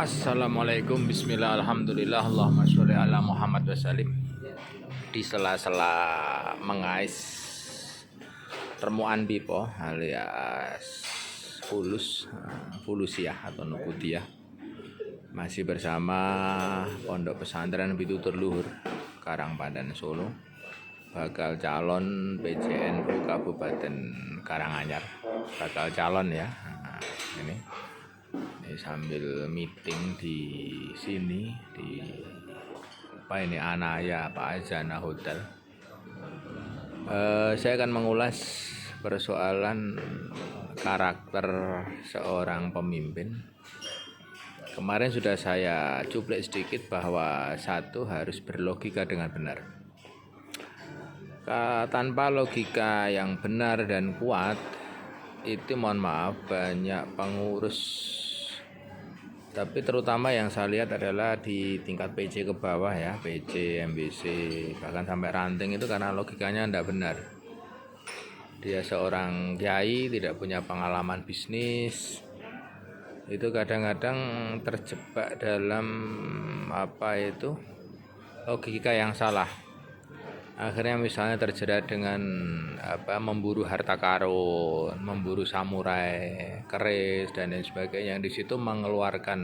Assalamualaikum, bismillah, alhamdulillah, Allahumma sholli ala Muhammad wasallim. Di sela-sela mengais remuan pipo alias fulusiah atau nukutiah, masih bersama Pondok Pesantren Pitutur Luhur Karangpandan Solo, bakal calon PJNU Kabupaten Karanganyar, bakal calon ya. Ini sambil meeting di sini di Anaya Pak Azana Hotel. Saya akan mengulas persoalan karakter seorang pemimpin. Kemarin sudah saya cuplik sedikit bahwa satu harus berlogika dengan benar. Tanpa logika yang benar dan kuat, itu mohon maaf banyak pengurus, tapi terutama yang saya lihat adalah di tingkat PC ke bawah ya, PC, MBC, bahkan sampai ranting, itu karena logikanya tidak benar. Dia seorang kiai, tidak punya pengalaman bisnis, itu kadang-kadang terjebak dalam logika yang salah. Akhirnya misalnya terjerat dengan memburu harta karun, memburu samurai, keris dan lain sebagainya. Di situ mengeluarkan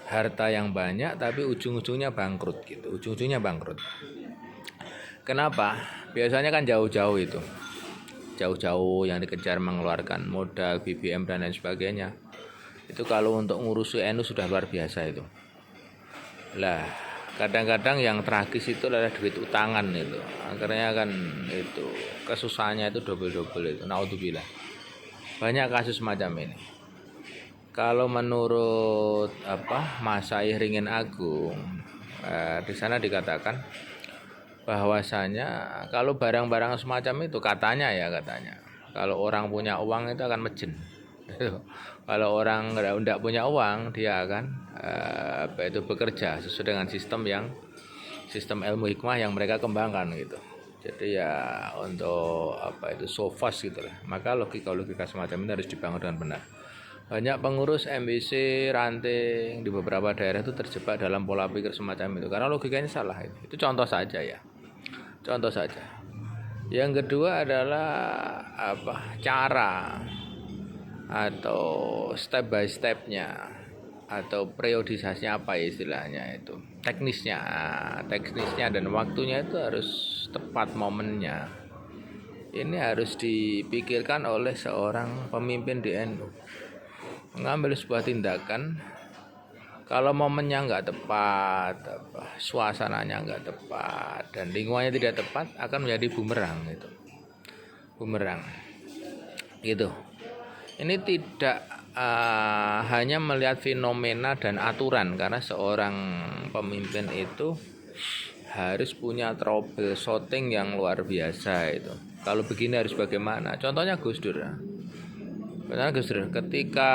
harta yang banyak tapi ujung-ujungnya bangkrut gitu. Ujung-ujungnya bangkrut. Kenapa? Biasanya kan jauh-jauh itu. Jauh-jauh yang dikejar mengeluarkan modal, BBM dan lain sebagainya. Itu kalau untuk ngurusi NU sudah luar biasa itu. Lah, kadang-kadang yang tragis itu adalah duit utangan itu. Akhirnya kan itu kesusahannya itu double-double itu. Naudzubillah. Banyak kasus macam ini. Kalau menurut Masyaikh Ringin Agung, di sana dikatakan bahwasanya kalau barang-barang semacam itu katanya kalau orang punya uang itu akan mejen. Kalau orang tidak punya uang, dia akan bekerja sesuai dengan sistem ilmu hikmah yang mereka kembangkan gitu. Jadi ya untuk sofas gitulah. Maka logika semacam ini harus dibangun dengan benar. Banyak pengurus MBC ranting di beberapa daerah itu terjebak dalam pola pikir semacam itu karena logikanya salah. Itu contoh saja ya. Contoh saja. Yang kedua adalah cara atau step by stepnya atau periodisasinya istilahnya itu teknisnya dan waktunya itu harus tepat momennya. Ini harus dipikirkan oleh seorang pemimpin di NU. Mengambil sebuah tindakan kalau momennya nggak tepat, suasananya nggak tepat dan lingkungannya tidak tepat, akan menjadi bumerang gitu. Ini tidak hanya melihat fenomena dan aturan, karena seorang pemimpin itu harus punya troubleshooting yang luar biasa itu. Kalau begini harus bagaimana? Contohnya Gus Dur. Ketika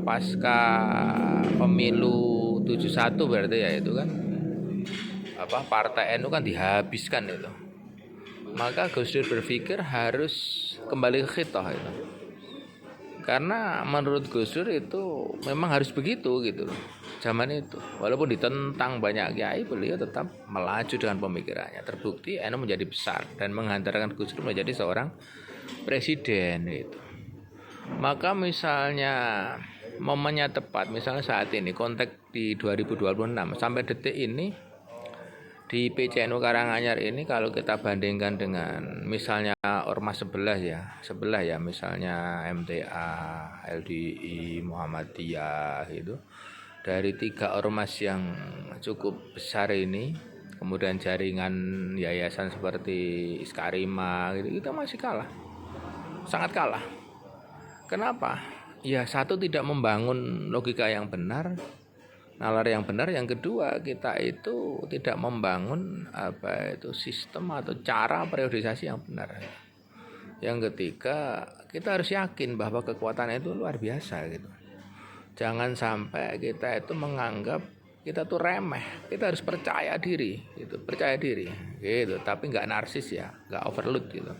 pasca pemilu 71 berarti ya itu kan partai NU kan dihabiskan itu. Maka Gus Dur berpikir harus kembali ke khitoh itu. Karena menurut Gus Dur itu memang harus begitu gitu loh. Zaman itu walaupun ditentang banyak kiai, beliau tetap melaju dengan pemikirannya. Terbukti NU menjadi besar dan menghantarkan Gus Dur menjadi seorang presiden gitu. Maka misalnya momennya tepat, misalnya saat ini konteks di 2026 sampai detik ini di PCNU Karanganyar ini, kalau kita bandingkan dengan misalnya ormas sebelah ya misalnya MTA, LDI, Muhammadiyah gitu, dari 3 ormas yang cukup besar ini, kemudian jaringan yayasan seperti Iskarima gitu, kita masih kalah, sangat kalah. Kenapa? Ya satu, tidak membangun logika yang benar, nalar yang benar. Yang kedua, kita itu tidak membangun sistem atau cara periodisasi yang benar. Yang ketiga, kita harus yakin bahwa kekuatan itu luar biasa gitu. Jangan sampai kita itu menganggap kita tuh remeh. Kita harus percaya diri gitu, tapi nggak narsis ya, nggak overload gitu.